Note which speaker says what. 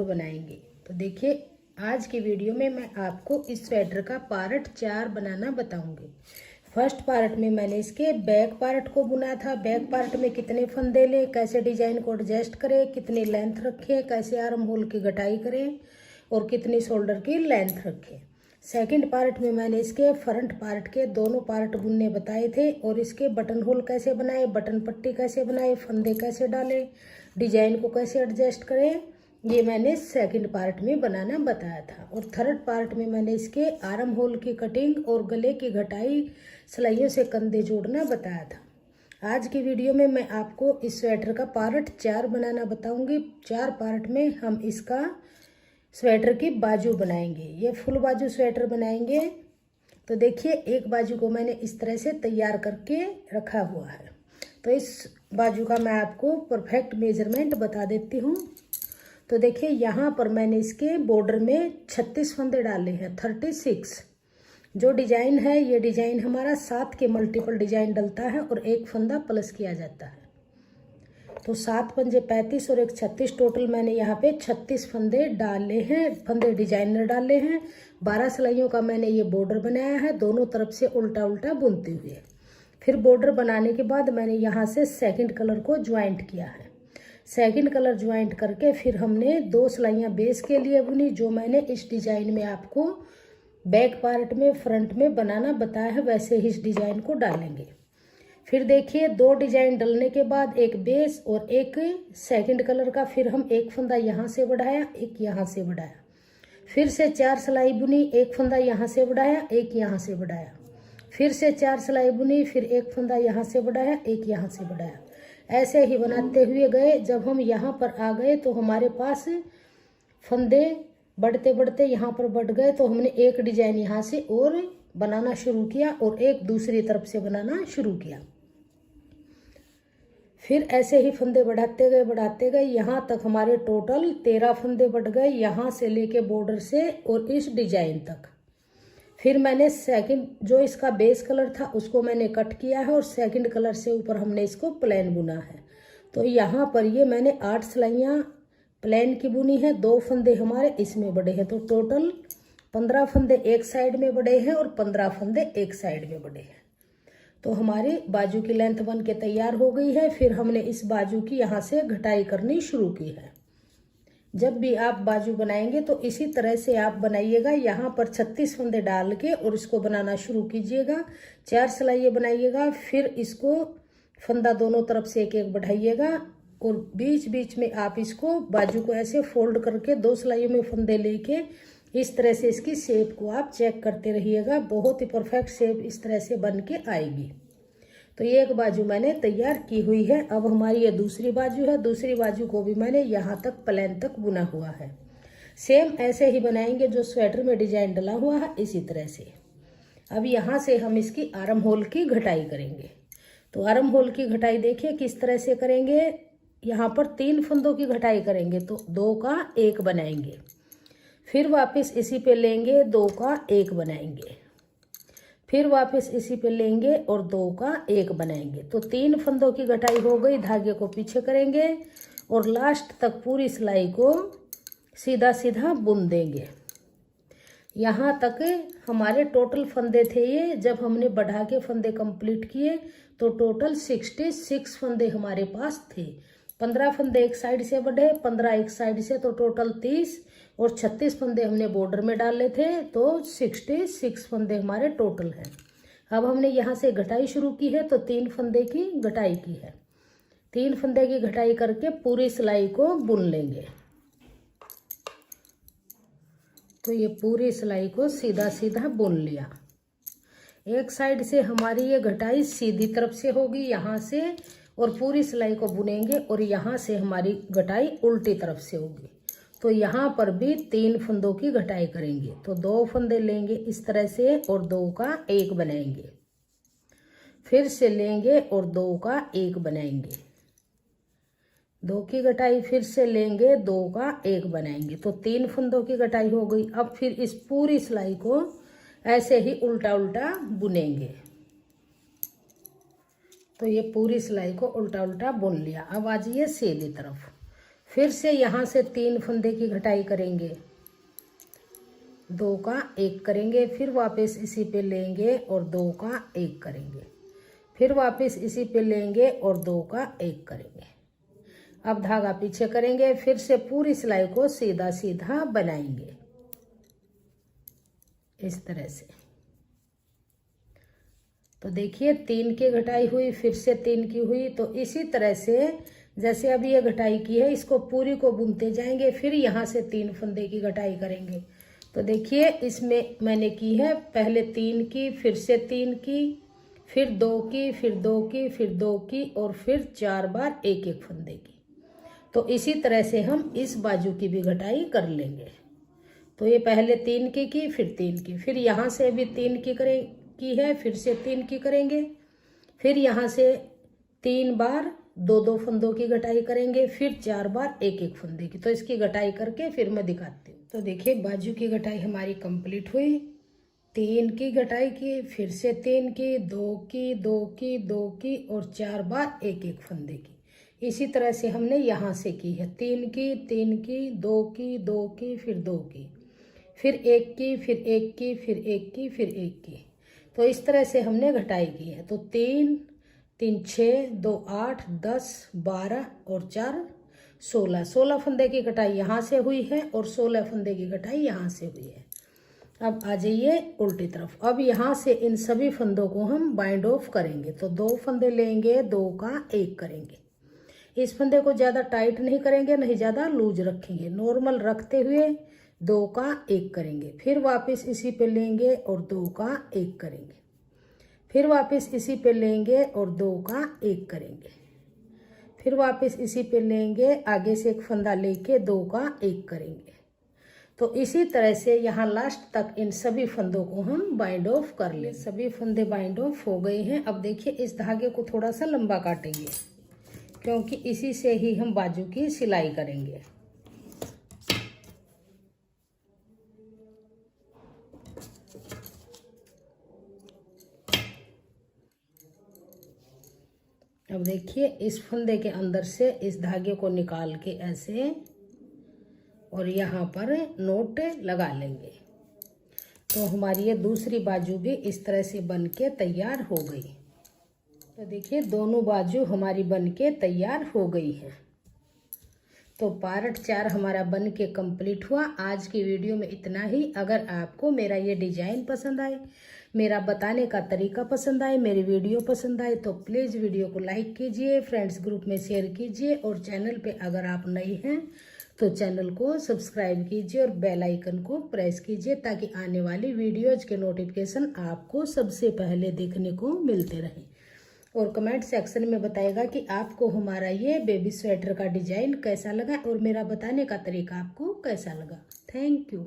Speaker 1: और बनाएंगे। तो देखिए आज की वीडियो में मैं आपको इस स्वेटर का पार्ट 4 बनाना बताऊंगी। फर्स्ट पार्ट में मैंने इसके बैक पार्ट को बुना था। बैक पार्ट में कितने फंदे लें, कैसे डिजाइन को एडजस्ट करें, कितनी लेंथ रखें, कैसे आर्म होल की घटाई करें और कितनी शोल्डर की लेंथ रखें। सेकंड पार्ट में मैंने इसके फ्रंट पार्ट के दोनों पार्ट बुनने बताए थे और इसके बटन होल कैसे बनाए, बटन पट्टी कैसे बनाए, फंदे कैसे डालें, डिजाइन को कैसे एडजस्ट करें, ये मैंने सेकंड पार्ट में बनाना बताया था। और थर्ड पार्ट में मैंने इसके आर्म होल की कटिंग और गले की घटाई, सिलाइयों से कंधे जोड़ना बताया था। आज की वीडियो में मैं आपको इस स्वेटर का पार्ट 4 बनाना बताऊंगी। 4 पार्ट में हम इसका स्वेटर की बाजू बनाएंगे। ये फुल बाजू स्वेटर बनाएंगे। तो देखिए एक बाजू को मैंने इस तरह से तैयार करके रखा हुआ है। तो इस बाजू का मैं आपको परफेक्ट मेजरमेंट बता देती हूँ। तो देखिए यहाँ पर मैंने इसके बॉर्डर में 36 फंदे डाले हैं, 36। जो डिजाइन है ये डिजाइन हमारा 7 के मल्टीपल डिजाइन डलता है और एक फंदा प्लस किया जाता है। तो 7 पंजे 35 और एक 36, टोटल मैंने यहाँ पे 36 फंदे डाले हैं, फंदे डिजाइनर डाले हैं। 12 सिलाइयों का मैंने ये बॉर्डर बनाया है, दोनों तरफ से उल्टा उल्टा बुनते हुए। फिर बॉर्डर बनाने के बाद मैंने यहाँ से सेकंड कलर को ज्वाइंट किया है। सेकंड कलर ज्वाइंट करके फिर हमने 2 सिलाइयाँ बेस के लिए बुनी, जो मैंने इस डिजाइन में आपको बैक पार्ट में फ्रंट में बनाना बताया है, वैसे ही इस डिजाइन को डालेंगे। फिर देखिए 2 डिजाइन डलने के बाद एक बेस और एक सेकंड कलर का, फिर हम एक फंदा यहाँ से बढ़ाया, एक यहाँ से बढ़ाया। फिर से 4 सिलाई बुनी, एक फंदा यहाँ से बढ़ाया, एक यहाँ से बढ़ाया। फिर से 4 सिलाई बुनी, फिर एक फंदा यहाँ से बढ़ाया, एक यहाँ से बढ़ाया। ऐसे ही बनाते हुए गए। जब हम यहाँ पर आ गए तो हमारे पास फंदे बढ़ते बढ़ते यहाँ पर बढ़ गए, तो हमने एक डिजाइन यहाँ से और बनाना शुरू किया और एक दूसरी तरफ से बनाना शुरू किया। फिर ऐसे ही फंदे बढ़ाते गए यहाँ तक हमारे टोटल 13 फंदे बढ़ गए, यहाँ से लेके बॉर्डर से और इस डिजाइन तक। फिर मैंने सेकंड जो इसका बेस कलर था उसको मैंने कट किया है और सेकंड कलर से ऊपर हमने इसको प्लेन बुना है। तो यहाँ पर ये मैंने 8 सिलाइयाँ प्लेन की बुनी है, 2 फंदे हमारे इसमें बढ़े हैं। तो टोटल 15 फंदे एक साइड में बढ़े हैं और 15 फंदे एक साइड में बढ़े हैं। तो हमारी बाजू की लेंथ बन के तैयार हो गई है। फिर हमने इस बाजू की यहाँ से घटाई करनी शुरू की है। जब भी आप बाजू बनाएंगे तो इसी तरह से आप बनाइएगा। यहाँ पर 36 फंदे डाल के और इसको बनाना शुरू कीजिएगा। 4 सिलाइयाँ बनाइएगा, फिर इसको फंदा दोनों तरफ से एक एक बढ़ाइएगा और बीच बीच में आप इसको बाजू को ऐसे फोल्ड करके 2 सिलाइयों में फंदे लेके इस तरह से इसकी शेप को आप चेक करते रहिएगा। बहुत ही परफेक्ट शेप इस तरह से बन के आएगी। तो ये एक बाजू मैंने तैयार की हुई है। अब हमारी ये दूसरी बाजू है। दूसरी बाजू को भी मैंने यहाँ तक प्लेन तक बुना हुआ है। सेम ऐसे ही बनाएंगे जो स्वेटर में डिजाइन डला हुआ है, इसी तरह से। अब यहाँ से हम इसकी आर्म होल की घटाई करेंगे। तो आर्म होल की घटाई देखिए किस तरह से करेंगे। यहाँ पर 3 फंदों की घटाई करेंगे तो 2 का 1 बनाएंगे। फिर वापस इसी पे लेंगे, 2 का 1 बनाएंगे। फिर वापस इसी पे लेंगे और 2 का 1 बनाएंगे। तो 3 फंदों की घटाई हो गई। धागे को पीछे करेंगे और लास्ट तक पूरी सिलाई को सीधा सीधा बुन देंगे। यहाँ तक हमारे टोटल फंदे थे ये। जब हमने बढ़ा के फंदे कंप्लीट किए तो टोटल 66 फंदे हमारे पास थे। 15 फंदे एक साइड से बढ़े, 15 एक साइड से, तो टोटल 30 और 36 फंदे हमने बॉर्डर में डाले थे। तो 66 फंदे हमारे टोटल हैं। अब हमने यहाँ से घटाई शुरू की है तो 3 फंदे की घटाई की है। 3 फंदे की घटाई करके पूरी सिलाई को बुन लेंगे। तो ये पूरी सिलाई को सीधा सीधा बुन लिया। एक साइड से हमारी ये घटाई सीधी तरफ से होगी यहाँ से, और पूरी सिलाई को बुनेंगे और यहाँ से हमारी घटाई उल्टी तरफ से होगी। तो यहाँ पर भी 3 फंदों की घटाई करेंगे। तो 2 फंदे लेंगे इस तरह से और 2 का 1 बनाएंगे। फिर से लेंगे और 2 का 1 बनाएंगे। 2 की घटाई फिर से लेंगे, 2 का 1 बनाएंगे। तो 3 फंदों की घटाई हो गई। अब फिर इस पूरी सिलाई को ऐसे ही उल्टा उल्टा बुनेंगे। तो ये पूरी सिलाई को उल्टा उल्टा बुन लिया। अब आ जाइए सीधी तरफ। फिर से यहाँ से 3 फंदे की घटाई करेंगे, 2 का 1 करेंगे, फिर वापस इसी पे लेंगे और 2 का 1 करेंगे, फिर वापस इसी पे लेंगे और 2 का 1 करेंगे। अब धागा पीछे करेंगे, फिर से पूरी सिलाई को सीधा सीधा बनाएंगे इस तरह से। तो देखिए 3 की घटाई हुई, फिर से 3 की हुई। तो इसी तरह से जैसे अभी ये घटाई की है, इसको पूरी को बुनते जाएंगे, फिर यहाँ से 3 फंदे की घटाई करेंगे। तो देखिए इसमें मैंने की है पहले 3 की, फिर से 3 की, फिर 2 की, फिर 2 की, फिर 2 की और फिर 4 बार 1-1 फंदे की। तो इसी तरह से हम इस बाजू की भी घटाई कर लेंगे। तो ये पहले 3 की, फिर 3 की, फिर यहाँ से भी 3 की है, फिर से 3 की करेंगे, फिर यहाँ से 3 बार 2-2 फंदों की घटाई करेंगे, फिर 4 बार 1-1 फंदे की। तो इसकी घटाई करके फिर मैं दिखाती हूँ। तो देखिए बाजू की घटाई हमारी कंप्लीट हुई। 3 की घटाई की, फिर से 3 की, 2 की, 2 की, 2 की और 4 बार 1-1 फंदे की। इसी तरह से हमने यहाँ से की है 3 की, 3 की, 2 की, 2 की, फिर 2 की, फिर 1 की, फिर 1 की, फिर 1 की, फिर 1 की। तो इस तरह से हमने घटाई की है। तो 3 3 6 2 8 10 12 और 4 16 फंदे की घटाई यहाँ से हुई है और 16 फंदे की घटाई यहाँ से हुई है। अब आ जाइए उल्टी तरफ। अब यहाँ से इन सभी फंदों को हम बाइंड ऑफ करेंगे। तो 2 फंदे लेंगे, 2 का 1 करेंगे। इस फंदे को ज़्यादा टाइट नहीं करेंगे, नहीं ज़्यादा लूज रखेंगे, नॉर्मल रखते हुए 2 का 1 करेंगे, फिर वापस इसी पे लेंगे और 2 का 1 करेंगे, फिर वापस इसी पे लेंगे और 2 का 1 करेंगे, फिर वापस इसी पे लेंगे, आगे से एक फंदा लेके 2 का 1 करेंगे। तो इसी तरह से यहाँ लास्ट तक इन सभी फंदों को हम बाइंड ऑफ कर लें। सभी फंदे बाइंड ऑफ हो गए हैं। अब देखिए इस धागे को थोड़ा सा लंबा काटेंगे, क्योंकि इसी से ही हम बाजू की सिलाई करेंगे। अब देखिए इस फंदे के अंदर से इस धागे को निकाल के ऐसे और यहाँ पर नोट लगा लेंगे। तो हमारी ये दूसरी बाजू भी इस तरह से बन के तैयार हो गई। तो देखिए दोनों बाजू हमारी बन के तैयार हो गई है। तो पार्ट 4 हमारा बन के कंप्लीट हुआ। आज की वीडियो में इतना ही। अगर आपको मेरा ये डिजाइन पसंद आए, मेरा बताने का तरीका पसंद आए, मेरी वीडियो पसंद आए तो प्लीज़ वीडियो को लाइक कीजिए, फ्रेंड्स ग्रुप में शेयर कीजिए और चैनल पे अगर आप नए हैं तो चैनल को सब्सक्राइब कीजिए और बेल आइकन को प्रेस कीजिए, ताकि आने वाली वीडियोज के नोटिफिकेशन आपको सबसे पहले देखने को मिलते रहें। और कमेंट सेक्शन में बताएगा कि आपको हमारा ये बेबी स्वेटर का डिजाइन कैसा लगा और मेरा बताने का तरीका आपको कैसा लगा। Thank you.